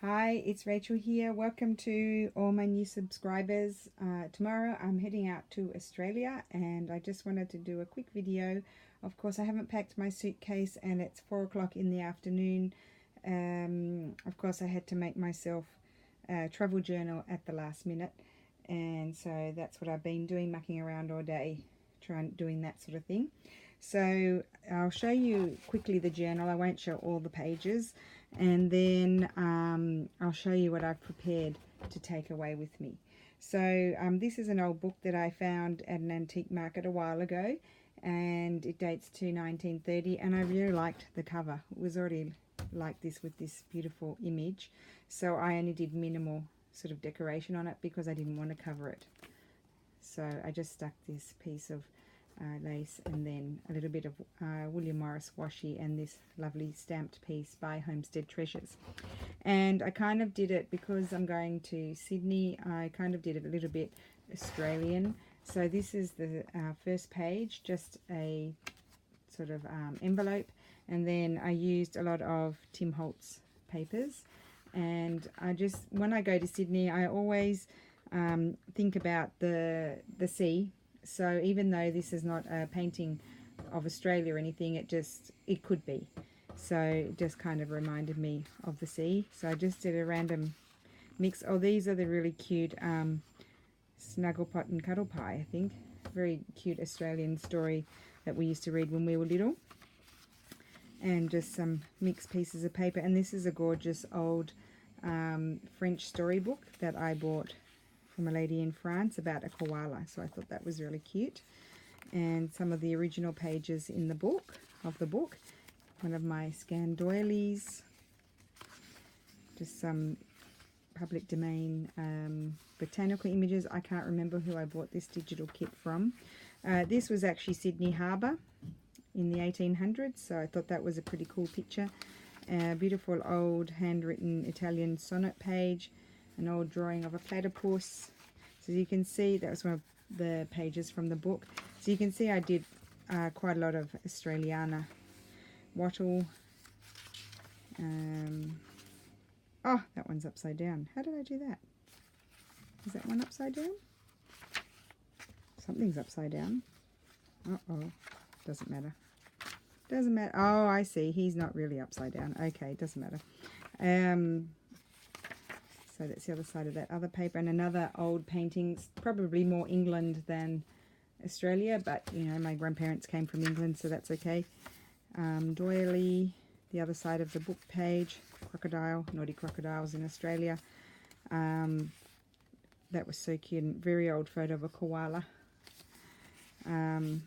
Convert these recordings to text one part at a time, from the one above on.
Hi, it's Rachel here. Welcome to all my new subscribers. Tomorrow I'm heading out to Australia and I just wanted to do a quick video. Of course, I haven't packed my suitcase and it's 4 o'clock in the afternoon. Of course, I had to make myself a travel journal at the last minute, and so that's what I've been doing, mucking around all day, doing that sort of thing. So I'll show you quickly the journal. I won't show all the pages, and then I'll show you what I've prepared to take away with me. So this is an old book that I found at an antique market a while ago, and it dates to 1930, and I really liked the cover. It was already like this with this beautiful image, so I only did minimal sort of decoration on it because I didn't want to cover it. So I just stuck this piece of lace and then a little bit of William Morris washi and this lovely stamped piece by Homestead Treasures. And I kind of did it because I'm going to Sydney. I kind of did it a little bit Australian. So this is the first page, just a sort of envelope, and then I used a lot of Tim Holtz papers. And I just, when I go to Sydney, I always think about the sea. So even though this is not a painting of Australia or anything, it could be. So it just kind of reminded me of the sea. So I just did a random mix. Oh, these are the really cute Snugglepot and Cuddle Pie, I think. Very cute Australian story that we used to read when we were little. And just some mixed pieces of paper. And this is a gorgeous old French storybook that I bought from a lady in France about a koala, so I thought that was really cute. And some of the original pages in the book, one of my scanned doilies, just some public domain botanical images. I can't remember who I bought this digital kit from. This was actually Sydney Harbour in the 1800s, so I thought that was a pretty cool picture. A beautiful old handwritten Italian sonnet page, an old drawing of a platypus. So you can see, that was one of the pages from the book. So you can see I did quite a lot of Australiana wattle. Oh, that one's upside down. How did I do that? Is that one upside down? Something's upside down. Uh-oh. Doesn't matter. Doesn't matter. Oh, I see. He's not really upside down. Okay, doesn't matter. So that's the other side of that other paper, and another old painting, probably more England than Australia, but you know, my grandparents came from England, so that's okay. Doily, the other side of the book page, crocodile, naughty crocodiles in Australia. That was so cute, and very old photo of a koala. Actually,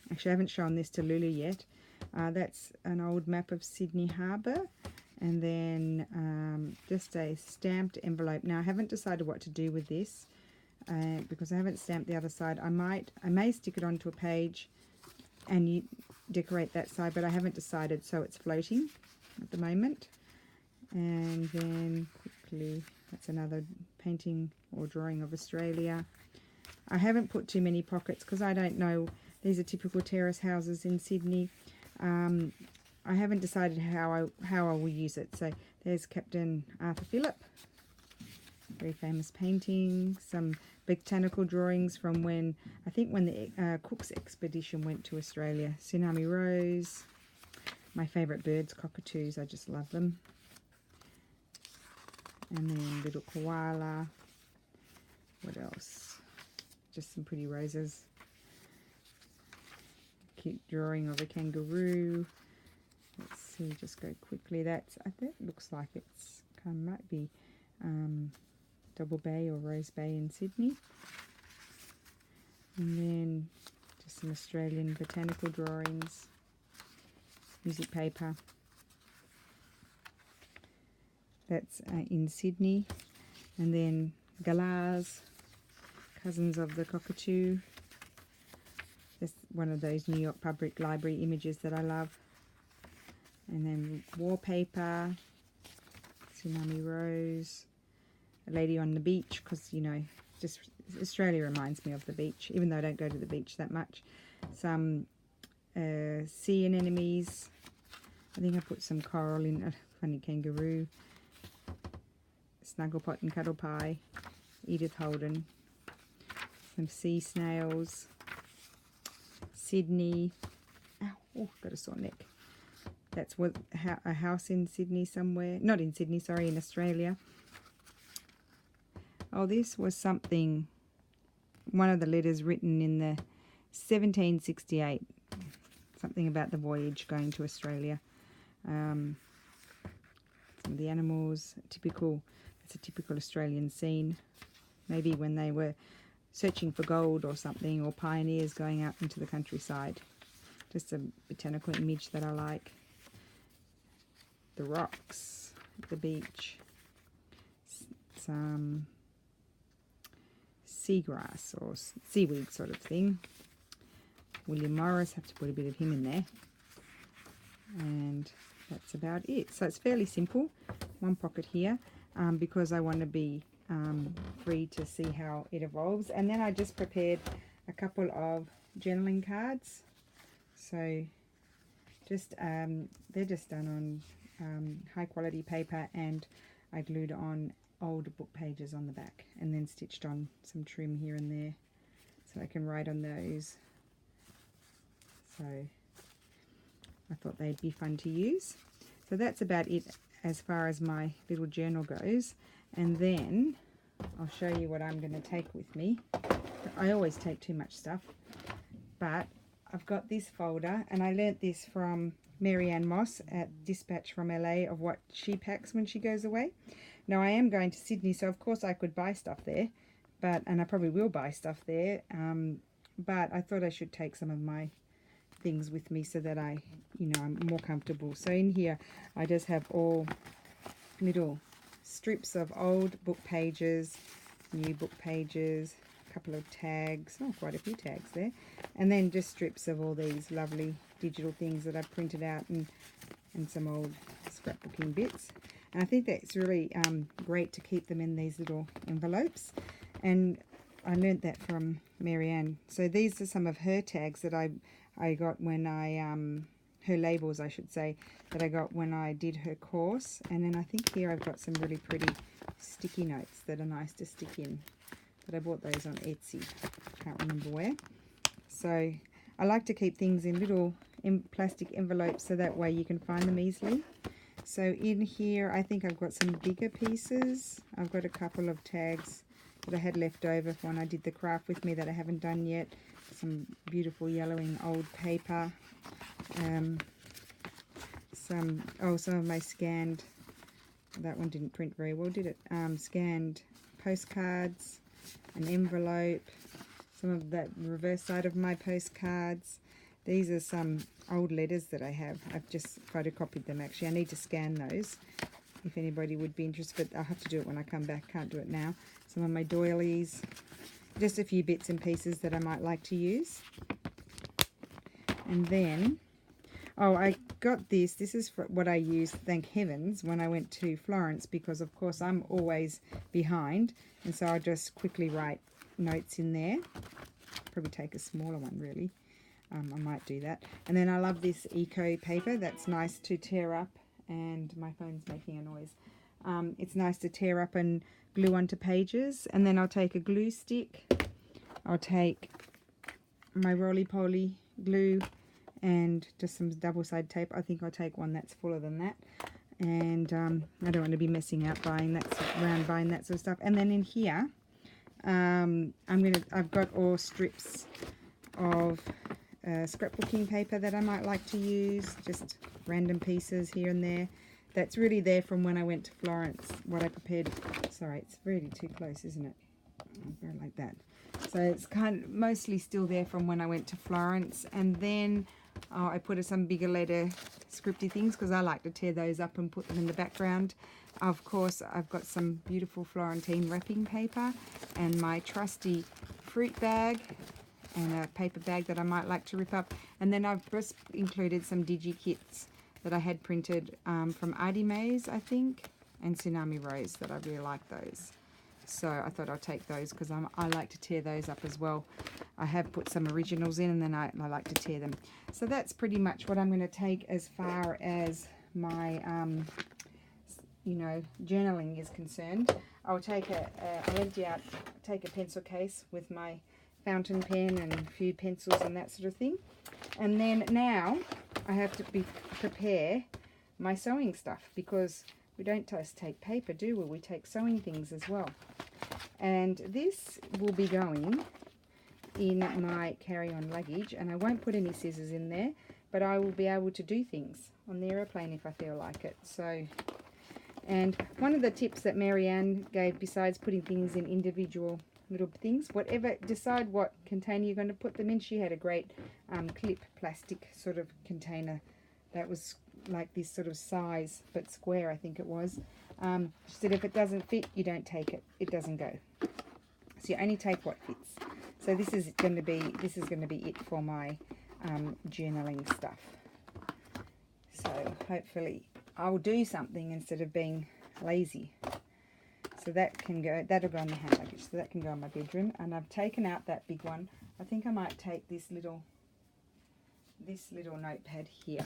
I haven't shown this to Lulu yet. That's an old map of Sydney Harbour. And then just a stamped envelope. Now I haven't decided what to do with this because I haven't stamped the other side. I may stick it onto a page and decorate that side, but I haven't decided, so it's floating at the moment. And then quickly, that's another painting or drawing of Australia. I haven't put too many pockets because I don't know. These are typical terrace houses in Sydney. I haven't decided how I will use it. So there's Captain Arthur Phillip, very famous painting. Some botanical drawings from when the Cook's expedition went to Australia. Tsunami Rose, my favourite birds, cockatoos. I just love them. And then little koala. What else? Just some pretty roses. Cute drawing of a kangaroo. Let's see, just go quickly. I think looks like it's might be Double Bay or Rose Bay in Sydney. And then just some Australian botanical drawings, music paper. That's in Sydney. And then galahs, cousins of the cockatoo. Just one of those New York Public Library images that I love. And then wallpaper, Tsunami Rose, a lady on the beach, because, you know, just Australia reminds me of the beach, even though I don't go to the beach that much. Some sea anemones. I think I put some coral in, a funny kangaroo. Snuggle Pot and Cuddle Pie, Edith Holden, some sea snails, Sydney. Oh, got a sore neck. That's what a house in Sydney somewhere. Not in Sydney, sorry, in Australia. Oh, this was something, one of the letters written in the 1768. Something about the voyage going to Australia. Some of the animals, typical, it's a typical Australian scene. Maybe when they were searching for gold or something, or pioneers going out into the countryside. Just a botanical image that I like. The rocks at the beach. Some seagrass or seaweed sort of thing. William Morris, have to put a bit of him in there. And that's about it. So it's fairly simple. One pocket here, because I want to be free to see how it evolves. And then I just prepared a couple of journaling cards. So just they're just done on high quality paper, and I glued on old book pages on the back and then stitched on some trim here and there so I can write on those. So I thought they'd be fun to use. So that's about it as far as my little journal goes. And then I'll show you what I'm going to take with me. I always take too much stuff, but I've got this folder, and I learnt this from Marianne Moss at Dispatch from LA of what she packs when she goes away. Now I am going to Sydney, so of course I could buy stuff there, and I probably will buy stuff there, but I thought I should take some of my things with me so that I'm more comfortable. So in here I just have all little strips of old book pages, new book pages, a couple of tags, quite a few tags there, and then just strips of all these lovely digital things that I've printed out, and some old scrapbooking bits. And I think that's really great to keep them in these little envelopes, and I learnt that from Marianne. So these are some of her tags that I got when her labels I should say, that I got when I did her course. And then I think here I've got some really pretty sticky notes that are nice to stick in, but I bought those on Etsy, can't remember where. So I like to keep things in little plastic envelopes so that way you can find them easily. So in here I think I've got some bigger pieces. I've got a couple of tags that I had left over from when I did the craft with me that I haven't done yet. Some beautiful yellowing old paper. Some of my scanned, that one didn't print very well, did it? Scanned postcards, an envelope, some of that reverse side of my postcards. These are some old letters that I have. I've just photocopied them actually. I need to scan those if anybody would be interested, but I'll have to do it when I come back. Can't do it now. Some of my doilies, just a few bits and pieces that I might like to use. And then, I got this. This is for what I used, thank heavens, when I went to Florence, because of course I'm always behind, and so I just quickly write notes in there. Probably take a smaller one really. I might do that. And then I love this eco paper. That's nice to tear up, and my phone's making a noise. It's nice to tear up and glue onto pages. And then I'll take a glue stick. I'll take my roly-poly glue and just some double-sided tape. I think I'll take one that's fuller than that. And I don't want to be messing out buying that sort of stuff. And then in here, I've got all strips of scrapbooking paper that I might like to use, just random pieces here and there. That's really there from when I went to Florence, what I prepared. Sorry, it's really too close, isn't it? I'll go like that. So it's kind of mostly still there from when I went to Florence. And then I put some bigger letter scripty things because I like to tear those up and put them in the background. Of course, I've got some beautiful Florentine wrapping paper and my trusty fruit bag and a paper bag that I might like to rip up. And then I've just included some digi-kits that I had printed from Artie Mays, I think, and Tsunami Rose, that I really like those. So I thought I'd take those because I like to tear those up as well. I have put some originals in, and then I like to tear them. So that's pretty much what I'm going to take as far as my you know, journaling is concerned. I'll take I'll empty out, take a pencil case with my fountain pen and a few pencils and that sort of thing. And then now I have to prepare my sewing stuff, because we don't just take paper, do we? We take sewing things as well. And this will be going in my carry-on luggage, and I won't put any scissors in there, but I will be able to do things on the aeroplane if I feel like it. So, and one of the tips that Marianne gave, besides putting things in individual little things, whatever, decide what container you're going to put them in. She had a great clip plastic sort of container that was like this sort of size but square, I think it was. She said if it doesn't fit, you don't take it, it doesn't go, so you only take what fits. So this is going to be it for my journaling stuff. So hopefully I'll do something instead of being lazy. So that can go, that'll go in the hand luggage, so that can go in my bedroom. And I've taken out that big one. I think I might take this little notepad here.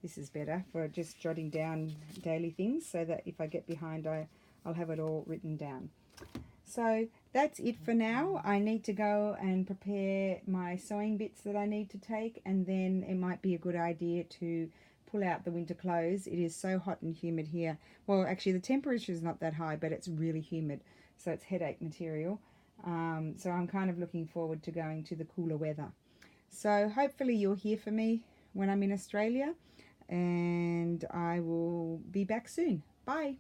This is better for just jotting down daily things, so that if I get behind, I'll have it all written down. So that's it for now. I need to go and prepare my sewing bits that I need to take, and then it might be a good idea to pull out the winter clothes. It is so hot and humid here. Well, actually the temperature is not that high, but it's really humid, so it's headache material. So I'm kind of looking forward to going to the cooler weather. So hopefully you'll hear from me when I'm in Australia, and I will be back soon. Bye.